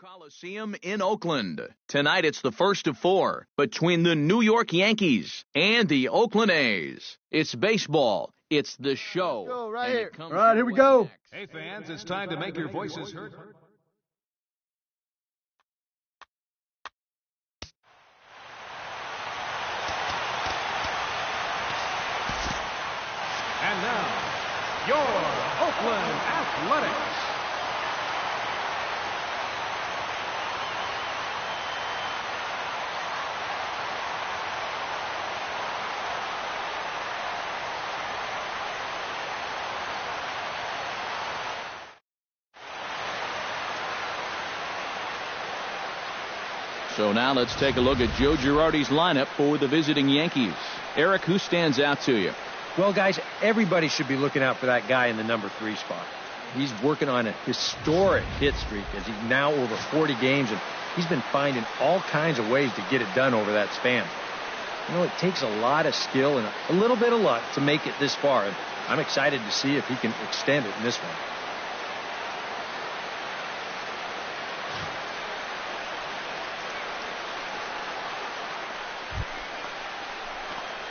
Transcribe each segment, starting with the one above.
Coliseum in Oakland. Tonight it's the first of four between the New York Yankees and the Oakland A's. It's baseball. It's the show. Go right here. All right, here we go. Hey, fans, it's time to make your voices heard. And now, your Oakland Athletics. So now let's take a look at Joe Girardi's lineup for the visiting Yankees. Eric, who stands out to you? Well, guys, everybody should be looking out for that guy in the number 3 spot. He's working on a historic hit streak as he's now over 40 games, and he's been finding all kinds of ways to get it done over that span. You know, it takes a lot of skill and a little bit of luck to make it this far, and I'm excited to see if he can extend it in this one.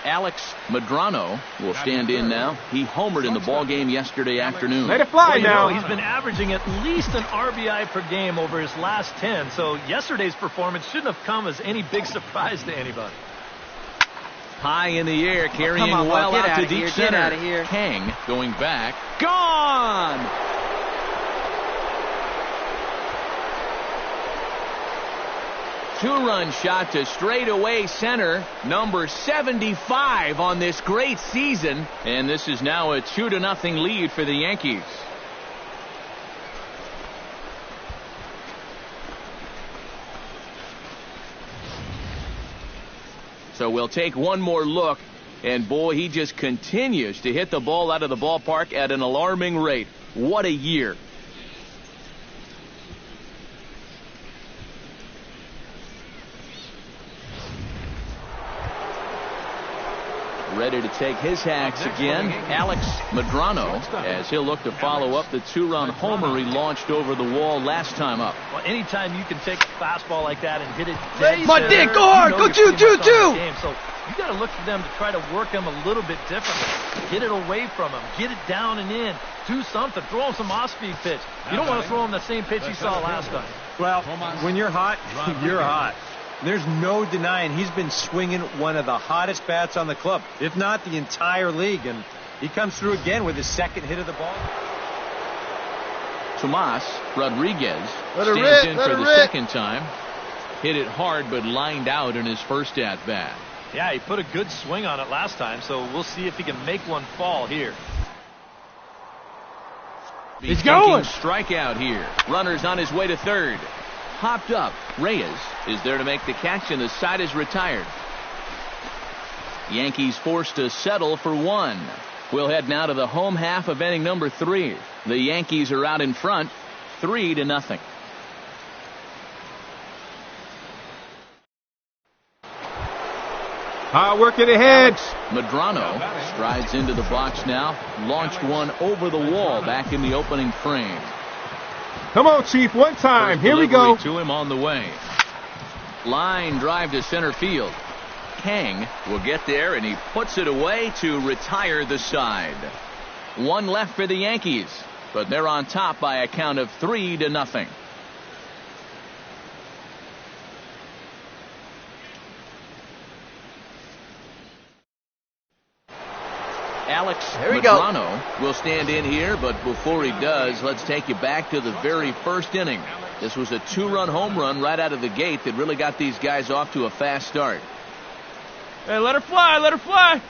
Alex Medrano will stand in now. He homered in the ballgame yesterday afternoon. Let it fly now. He's been averaging at least an RBI per game over his last 10, so yesterday's performance shouldn't have come as any big surprise to anybody. High in the air, carrying well out to deep center. Get out of here. Kang going back. Gone! Two-run shot to straightaway center, number 75 on this great season. And this is now a 2-0 lead for the Yankees. So we'll take one more look. And boy, he just continues to hit the ball out of the ballpark at an alarming rate. What a year. Ready to take his hacks again, Alex Medrano, as he'll look to follow up the two-run homer he launched over the wall last time up. Well, anytime you can take a fastball like that and hit it dead My center, dick, go hard, go you're pretty much on 2-2-2. the game. So you got to look for them to try to work him a little bit differently. Get it away from him. Get it down and in. Do something. Throw him some off-speed pitch. You don't want to throw him the same pitch you saw last time. Well, when you're hot, you're hot. There's no denying he's been swinging one of the hottest bats on the club, if not the entire league, and he comes through again with his second hit of the ball. Tomas Rodriguez stands in for the second time. Hit it hard, but lined out in his first at-bat. Yeah, he put a good swing on it last time, so we'll see if he can make one fall here. He's going. Strikeout here. Runners on his way to third. Hopped up. Reyes is there to make the catch, and the side is retired. Yankees forced to settle for one. We'll head now to the home half of inning number 3. The Yankees are out in front, 3-0. Working ahead. Medrano strides into the box now. Launched one over the wall back in the opening frame. Come on, Chief, one time. First Here we go. to him on the way. Line drive to center field. Kang will get there, and he puts it away to retire the side. One left for the Yankees, but they're on top by a count of 3-0. Alex Medrano will stand in here, but before he does, let's take you back to the very first inning. This was a 2-run home run right out of the gate that really got these guys off to a fast start. Hey, let her fly, let her fly.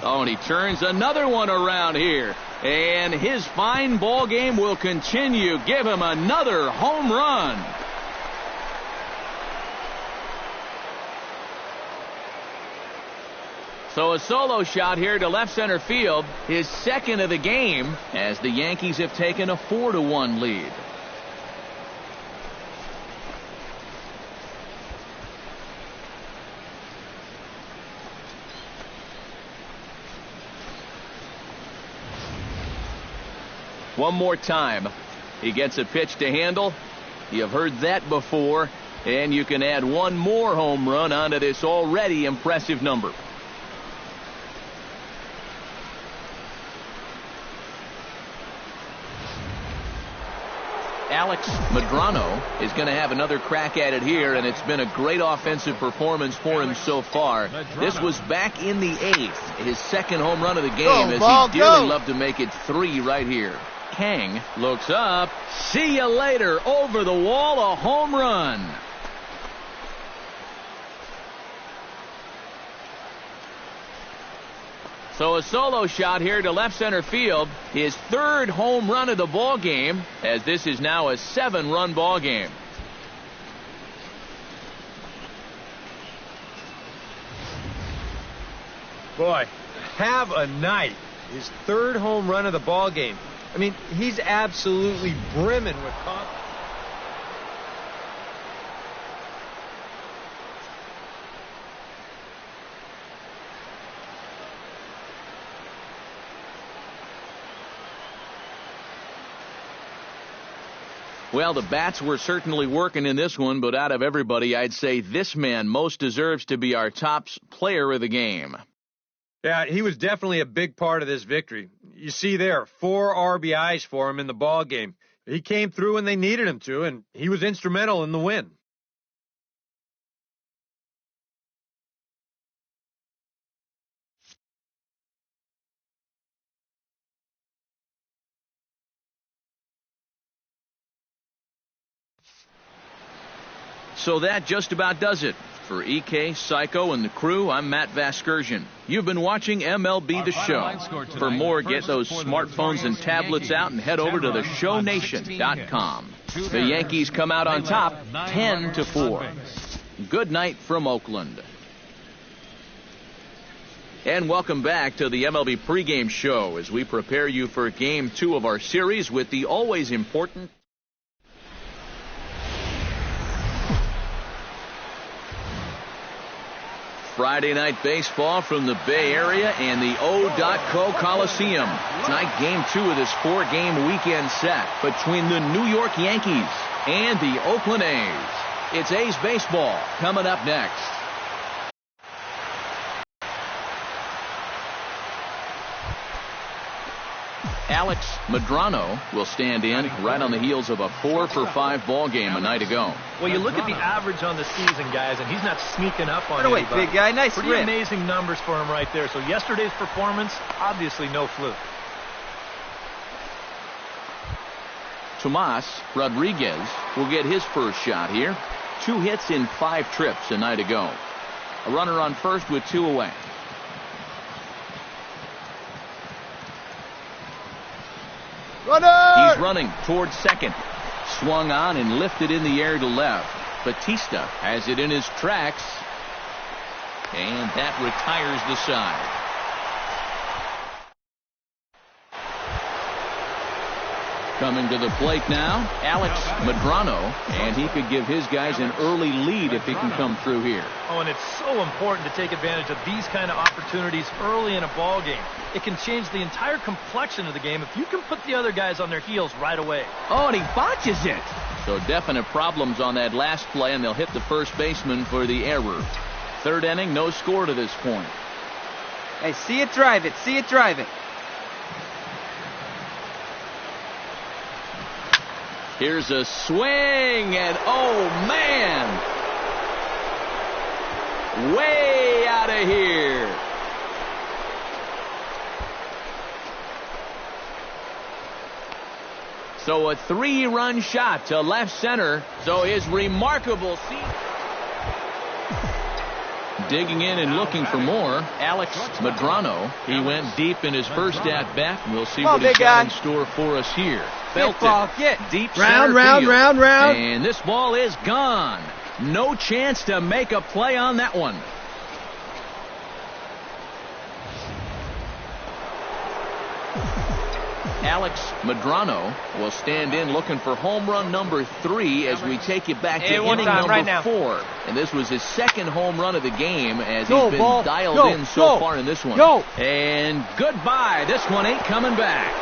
Oh, and he turns another one around here. And his fine ball game will continue. Give him another home run. So a solo shot here to left center field, his second of the game, as the Yankees have taken a 4-1 lead. One more time. He gets a pitch to handle. You've heard that before. And you can add one more home run onto this already impressive number. Alex Medrano is going to have another crack at it here, and it's been a great offensive performance for him so far. This was back in the 8th, his second home run of the game, as he'd dearly love to make it 3 right here. Kang looks up. See you later. Over the wall, a home run. So a solo shot here to left center field. His 3rd home run of the ball game, as this is now a 7-run ball game. Boy, have a night. His 3rd home run of the ball game. I mean, he's absolutely brimming with confidence. Well, the bats were certainly working in this one, but out of everybody, I'd say this man most deserves to be our top player of the game. Yeah, he was definitely a big part of this victory. You see there, 4 RBIs for him in the ball game. He came through when they needed him to, and he was instrumental in the win. So that just about does it. For EK, Psycho, and the crew, I'm Matt Vasgersian. You've been watching MLB The Show. For more, get those smartphones and tablets out and head over to theshownation.com. The Yankees come out on top 10-4. Good night from Oakland. And welcome back to the MLB pregame show as we prepare you for Game 2 of our series with the always important Friday night baseball from the Bay Area and the O.Co Coliseum. Tonight, Game 2 of this 4-game weekend set between the New York Yankees and the Oakland A's. It's A's baseball coming up next. Alex Medrano will stand in right on the heels of a 4-for-5 ball game a night ago. Well, you look at the average on the season, guys, and he's not sneaking up on anybody. Right away, big guy. Nice Pretty rip. amazing numbers for him right there. So yesterday's performance, obviously no fluke. Tomas Rodriguez will get his first shot here. 2 hits in 5 trips a night ago. A runner on first with 2 away. Runner! He's running towards second. Swung on and lifted in the air to left. Batista has it in his tracks. And that retires the side. Coming to the plate now, Alex Medrano, and he could give his guys an early lead if he can come through here. Oh, and it's so important to take advantage of these kind of opportunities early in a ball game. It can change the entire complexion of the game if you can put the other guys on their heels right away. Oh, and he botches it. So definite problems on that last play, and they'll hit the first baseman for the error. 3rd inning, no score to this point. Hey, see it, drive it. See it, drive it. Here's a swing, and oh, man! Way out of here. So a 3-run shot to left center. So his remarkable season. Digging in and looking for more, Alex Medrano. He went deep in his first at-bat, and we'll see what he's got in store for us here. Felt it. Deep round, center round. And this ball is gone. No chance to make a play on that one. Alex Medrano will stand in looking for home run number 3 as we take you back to inning number 4. And this was his 2nd home run of the game as he's been dialed in so far in this one. And goodbye. This one ain't coming back.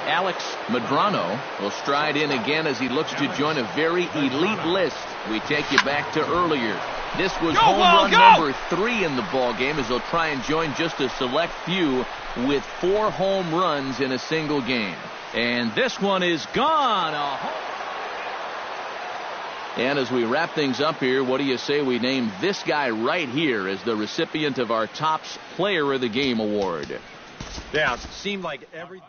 Alex Medrano will stride in again as he looks to join a very elite list. We take you back to earlier. This was home run number 3 in the ball game as they'll try and join just a select few with 4 home runs in a single game. And this one is gone. And as we wrap things up here, what do you say we name this guy right here as the recipient of our Topps Player of the Game award? Yeah, it seemed like everything.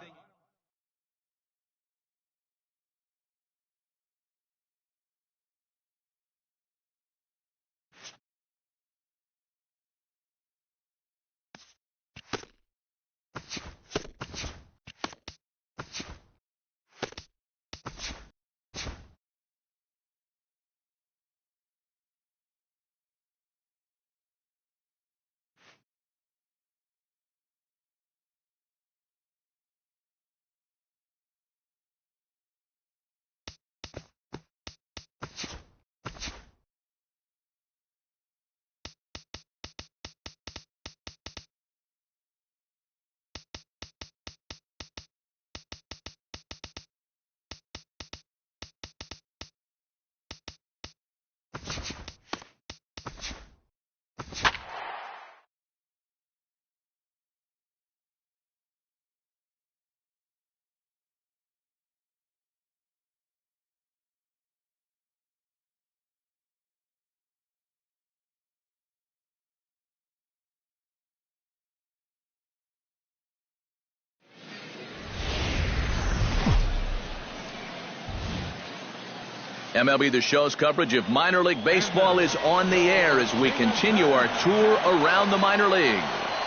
MLB The Show's coverage of minor league baseball is on the air as we continue our tour around the minor league.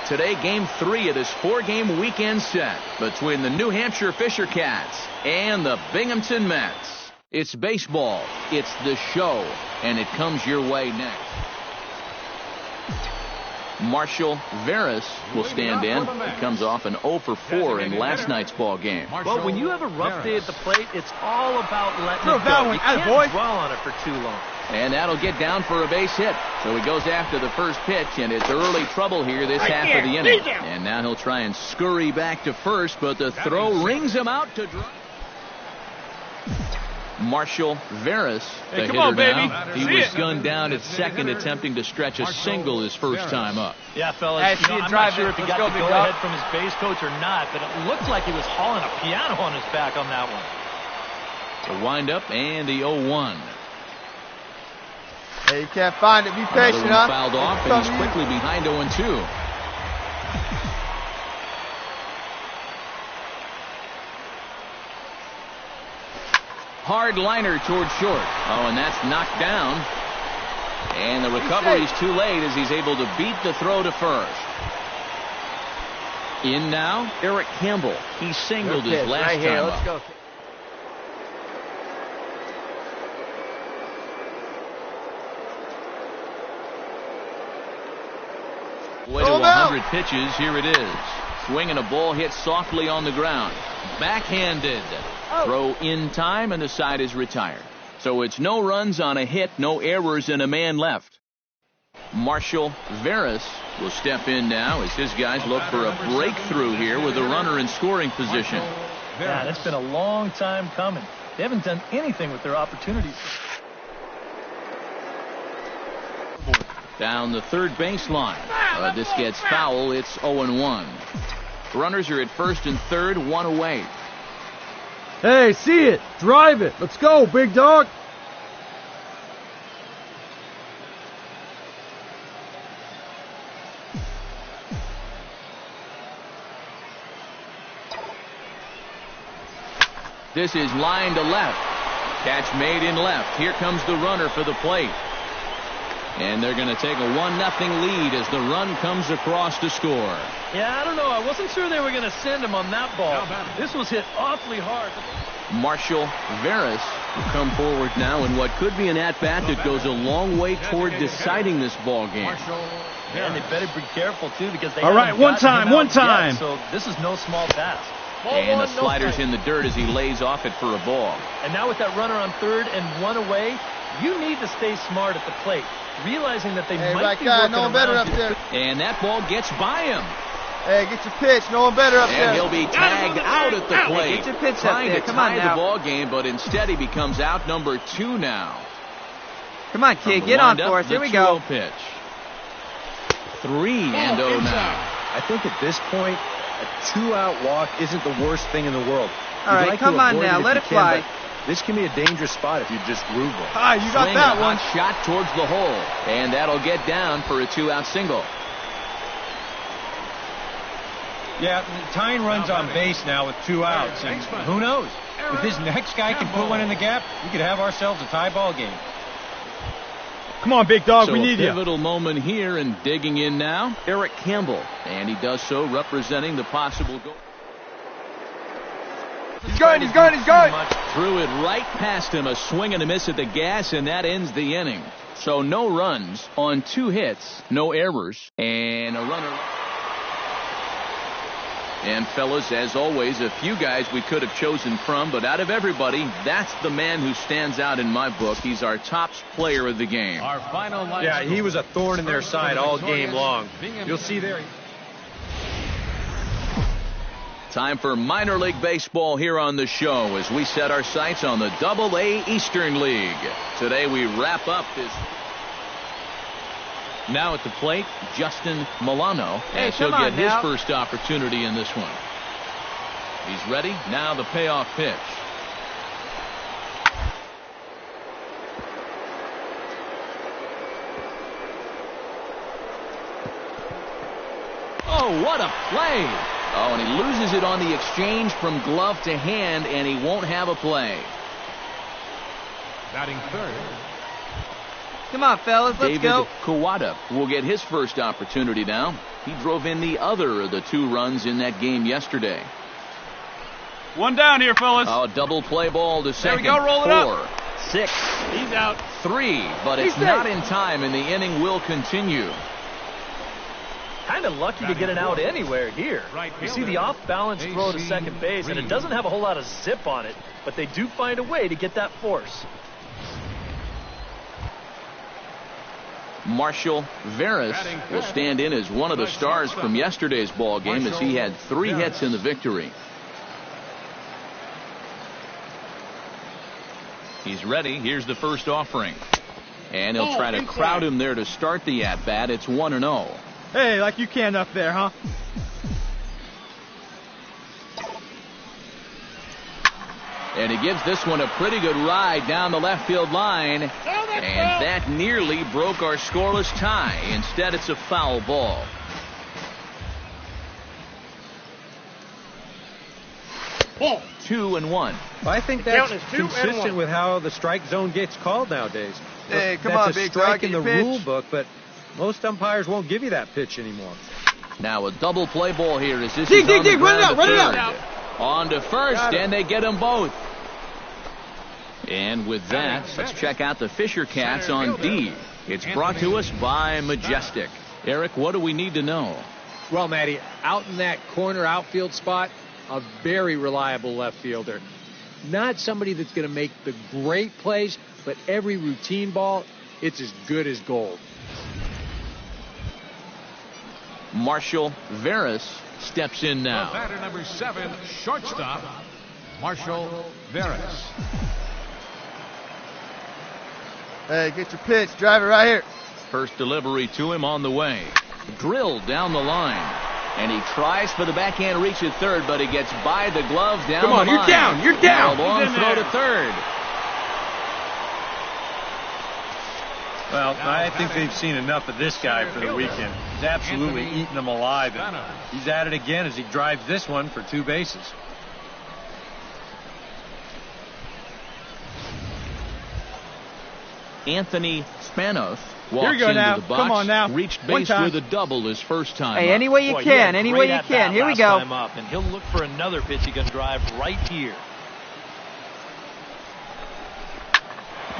Today, Game 3 of this 4-game weekend set between the New Hampshire Fisher Cats and the Binghamton Mets. It's baseball, it's the show, and it comes your way next. Marshall Veras will stand in. He comes off an 0 for 4 in last night's ball game. Well, when you have a rough day at the plate, it's all about letting it go. You can't dwell on it for too long. And that'll get down for a base hit. So he goes after the first pitch, and it's early trouble here this half of the inning. And now he'll try and scurry back to first, but the throw rings him out to dry. Marshall Veras, the hitter now. He was gunned down at second, attempting to stretch a single his first time up. Yeah, fellas, I'm not sure if he got the go-ahead from his base coach or not, but it looked like he was hauling a piano on his back on that one. The windup and the 0-1. Hey, you can't find it. Be patient, huh? Fouled off, and he's quickly behind 0-2. Hard liner toward short. Oh, and that's knocked down. And the recovery's too late as he's able to beat the throw to first. In now, Eric Campbell. He singled his last right here. time Let's go. Way to 100 pitches. Here it is. Swinging a ball hit softly on the ground. Backhanded. Throw in time, and the side is retired. So it's no runs on a hit, no errors, and a man left. Marshall Veras will step in now as his guys look for a breakthrough here with a runner in scoring position. Yeah, that's been a long time coming. They haven't done anything with their opportunities. Down the third baseline. This gets foul. It's 0-1. Runners are at first and third, one away. Hey, see it. Drive it. Let's go, big dog. This is line to left. Catch made in left. Here comes the runner for the plate. And they're going to take a 1-0 lead as the run comes across to score. Yeah, I don't know. I wasn't sure they were going to send him on that ball. This was hit awfully hard. Marshall Veras will come forward now in what could be an at-bat that goes a long way toward deciding this ball game. And they better be careful, too, because they all right, one time. Yet, so this is no small task. And the slider's in the dirt as he lays off it for a ball. And now with that runner on third and one away, you need to stay smart at the plate, realizing that they might be working no better up there. And that ball gets by him. Hey, get your pitch. No one better up there. And he'll be tagged out at the plate. Get your pitch up Trying there. to Come on tie now. the ball game, but instead he becomes out number 2 now. Come on, kid. Get on for us. Here we go. Pitch. 3-0 now. I think at this point, a 2-out walk isn't the worst thing in the world. All right, come on now. Let it fly. This can be a dangerous spot if you just groove it. Ah, you got Swing that and a one. hot shot towards the hole. And that'll get down for a 2-out single. Yeah, Tyne runs on base now with 2 outs, and who knows? If this next guy can put one in the gap, we could have ourselves a tie ball game. Come on, big dog, So we need a you. pivotal moment here, and digging in now, Eric Campbell. And he does so representing the possible goal. He's going, he's going, he's going. Threw it right past him, a swing and a miss at the gas, and that ends the inning. So no runs on 2 hits, no errors, and a runner. And fellas, as always, a few guys we could have chosen from, but out of everybody, that's the man who stands out in my book. He's our top player of the game. Our final line. Yeah, he was a thorn in their side all game long. You'll see there. Time for minor league baseball here on the show as we set our sights on the Double-A Eastern League. Today we wrap up this. Now at the plate, Justin Milano, as he'll get his first opportunity in this one. He's ready. Now the payoff pitch. Oh, what a play! Oh, and he loses it on the exchange from glove to hand, and he won't have a play. Batting third. Come on, fellas, let's David go. Kawada will get his first opportunity now. He drove in the other of the 2 runs in that game yesterday. One down here, fellas. Oh, double play ball to second. There we go, roll it 4, up. 6. He's out. 3, but it's not in time, and the inning will continue. Kind of lucky to get an out anywhere here. You see the off-balance throw to second base, and it doesn't have a whole lot of zip on it, but they do find a way to get that force. Marshall Veras will stand in as one of the stars from yesterday's ball game as he had 3 hits in the victory. He's ready. Here's the first offering. And he'll try to crowd him there to start the at-bat. It's 1-0. Hey, like you can up there, huh? And he gives this one a pretty good ride down the left field line. And that nearly broke our scoreless tie. Instead, it's a foul ball. Ball. 2-1. I think that's consistent with how the strike zone gets called nowadays. Hey, come that's on, a big strike dog, in the get your rule pitch. book, but most umpires won't give you that pitch anymore. Now a double play ball here as this Dig, is dig, on the dig, run it ground out, to run it third. out. On to first, and they get them both. And with that, let's check out the Fisher Cats on D. It's brought to us by Majestic. Eric, what do we need to know? Well, Matty, out in that corner outfield spot, a very reliable left fielder. Not somebody that's going to make the great plays, but every routine ball, it's as good as gold. Marshall Veras steps in The now. batter number 7, shortstop, Marshall Veras. Hey, get your pitch. Drive it right here. First delivery to him on the way. Drilled down the line. And he tries for the backhand reach at third, but he gets by the glove down Come on, the you're line. down, you're down. A long throw to third. Well, I think they've seen enough of this guy for the weekend. He's absolutely eating them alive, and he's at it again as he drives this one for 2 bases. Anthony Spanos Here walks we go into now. the box. Come on now. Reached One base time. with a double his first time Hey, up. any way you Boy, can, he any had way great you can. at-bat Here we last go. time up, and he'll look for another pitch he can drive right here.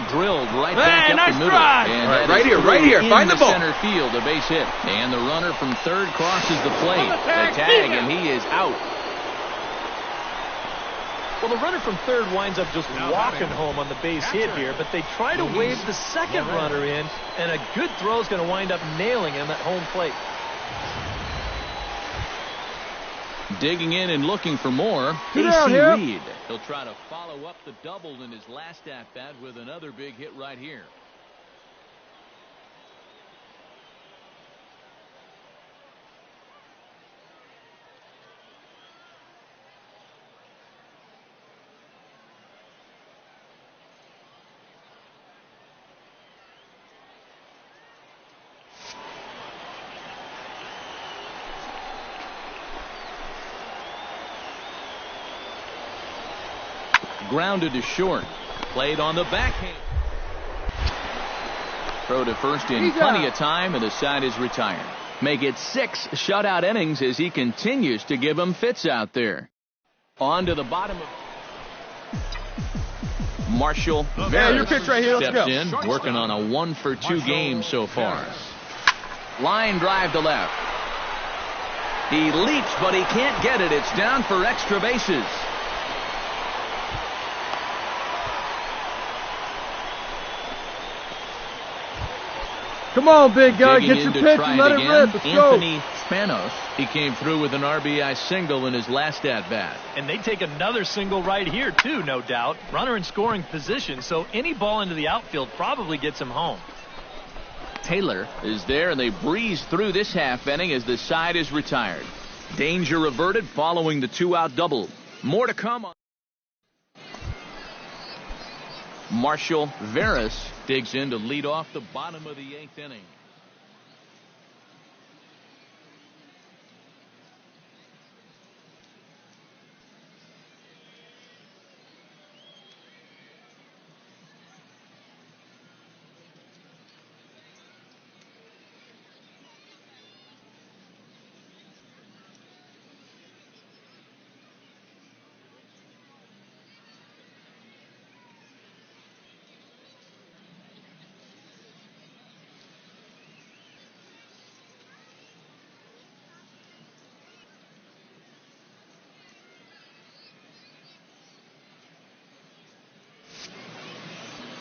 Drilled right back Hey, up nice the middle. drive. And All right, that right is here, right through here. in Find the ball. center field, a base hit. And the runner from third crosses the plate. On the tag, The tag, he's and he is out. Well, the runner from third winds up just walking home on the base hit here, but they try to wave the second runner in, and a good throw is going to wind up nailing him at home plate. Digging in and looking for more, Get AC out here. Reed. He'll try to follow up the double in his last at-bat with another big hit right here. Grounded to short. Played on the backhand. Throw to first in plenty of time, and the side is retired. Make it 6 shutout innings as he continues to give them fits out there. On to the bottom of Marshall Veras your pitch right here. Let's steps go. in, working on a 1-for-2 game so far. Line drive to left. He leaps, but he can't get it. It's down for extra bases. Come on, big guy. Digging Get your in to pitch try and let it again. rip. Let's go. Anthony Spanos. He came through with an RBI single in his last at-bat. And they take another single right here, too, no doubt. Runner in scoring position, so any ball into the outfield probably gets him home. Taylor is there, and they breeze through this half inning as the side is retired. Danger averted following the 2-out double. More to come. Marshall Veras digs in to lead off the bottom of the 8th inning.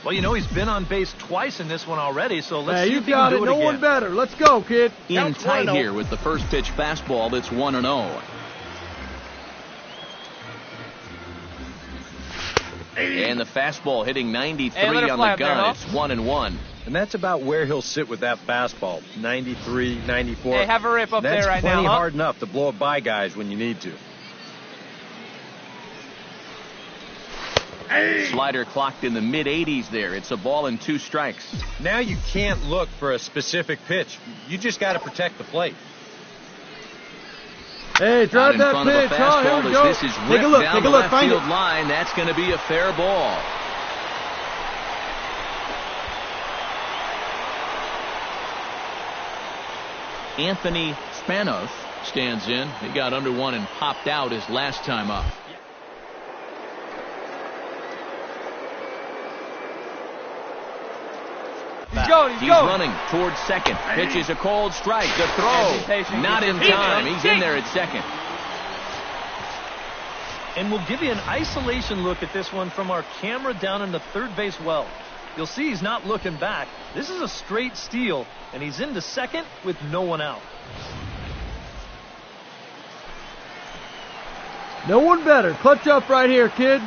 Well, you know, he's been on base twice in this one already, so let's see You if he got can it. do No again. one better. Let's go, kid. In tight here with the first pitch fastball that's 1-0. And the fastball hitting 93 Hey, let it on fly the up there, gun. huh? It's 1-1. And that's about where he'll sit with that fastball, 93, 94. Hey, have a rip up That's there right plenty now, huh? hard enough to blow it by guys when you need to. Slider clocked in the mid-80s there. It's a ball and 2 strikes. Now you can't look for a specific pitch. You just got to protect the plate. Hey, Out drive in that front of pitch. the Oh, here fastball we as go. this is Take ripped a look. down Take the a look. left Find field it. line. That's going to be a fair ball. Anthony Spanos stands in. He got under one and popped out his last time up. He's going. He's running towards second. Pitches a cold strike. The throw. Be patient. Not in time. He's in there at second. And we'll give you an isolation look at this one from our camera down in the third base well. You'll see he's not looking back. This is a straight steal, and he's into second with no one out. No one better. Clutch up right here, kid.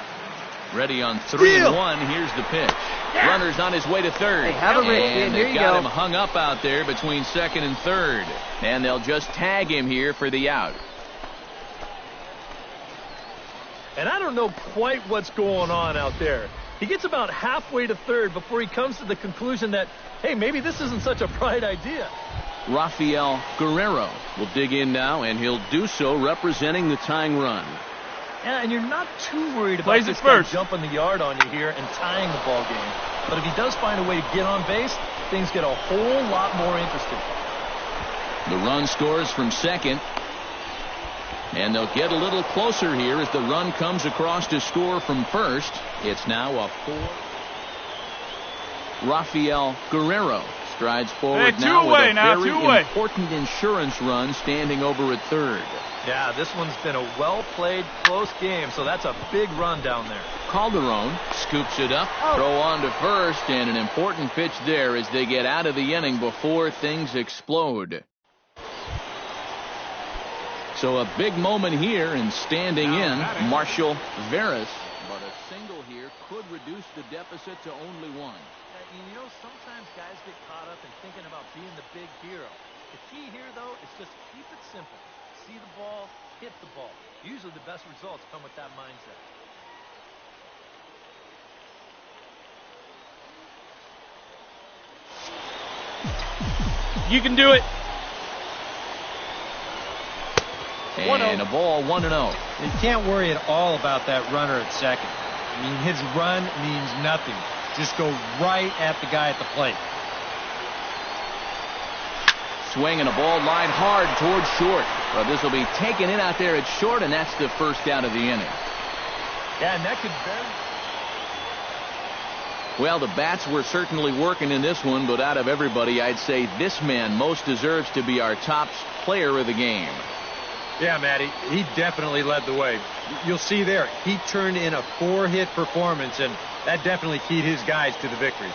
Ready on 3-1. Here's the pitch. Runner's on his way to third. Hey, have a rip, kid. And Here they've you got go. him hung up out there between second and third. And they'll just tag him here for the out. And I don't know quite what's going on out there. He gets about halfway to third before he comes to the conclusion that, hey, maybe this isn't such a bright idea. Rafael Guerrero will dig in now, and he'll do so representing the tying run. Yeah, and you're not too worried about Plays it this guy first. jumping the yard on you here and tying the ball game. But if he does find a way to get on base, things get a whole lot more interesting. The run scores from second. And they'll get a little closer here as the run comes across to score from first. It's now a 4. Rafael Guerrero strides forward Hey, now with a two very away. important insurance run standing over at third. Yeah, this one's been a well-played, close game, so that's a big run down there. Calderon scoops it up, throw on to first, and an important pitch there as they get out of the inning before things explode. So a big moment here in standing in Marshall Veras. But a single here could reduce the deficit to only one. You know, sometimes guys get caught up in thinking about being the big hero. The key here, though, is just keep it simple. See the ball, hit the ball. Usually the best results come with that mindset. You can do it. And a ball 1-0. You can't worry at all about that runner at second. I mean, his run means nothing. Just go right at the guy at the plate. Swing and a ball lined hard towards short. Well, this will be taken in out there at short, and that's the first out of the inning. Yeah, and that could very... Well, the bats were certainly working in this one, but out of everybody, I'd say this man most deserves to be our top player of the game. Yeah, Matty, he definitely led the way. You'll see there, he turned in a 4-hit performance, and that definitely keyed his guys to the victory.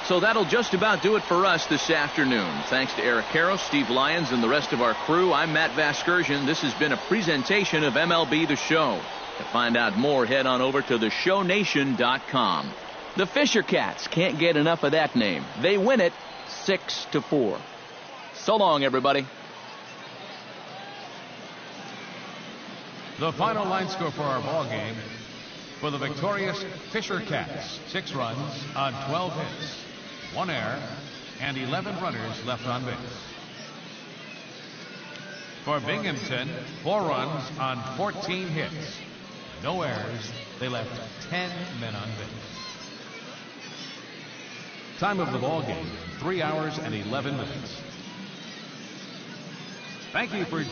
So that'll just about do it for us this afternoon. Thanks to Eric Karros, Steve Lyons, and the rest of our crew. I'm Matt Vasgersian. This has been a presentation of MLB The Show. To find out more, head on over to theshownation.com. The Fisher Cats can't get enough of that name. They win it 6-4. So long, everybody. The final line score for our ball game: for the victorious Fisher Cats, 6 runs on 12 hits, 1 error, and 11 runners left on base. For Binghamton, 4 runs on 14 hits, no errors. They left 10 men on base. Time of the ball game: 3 hours and 11 minutes. Thank you for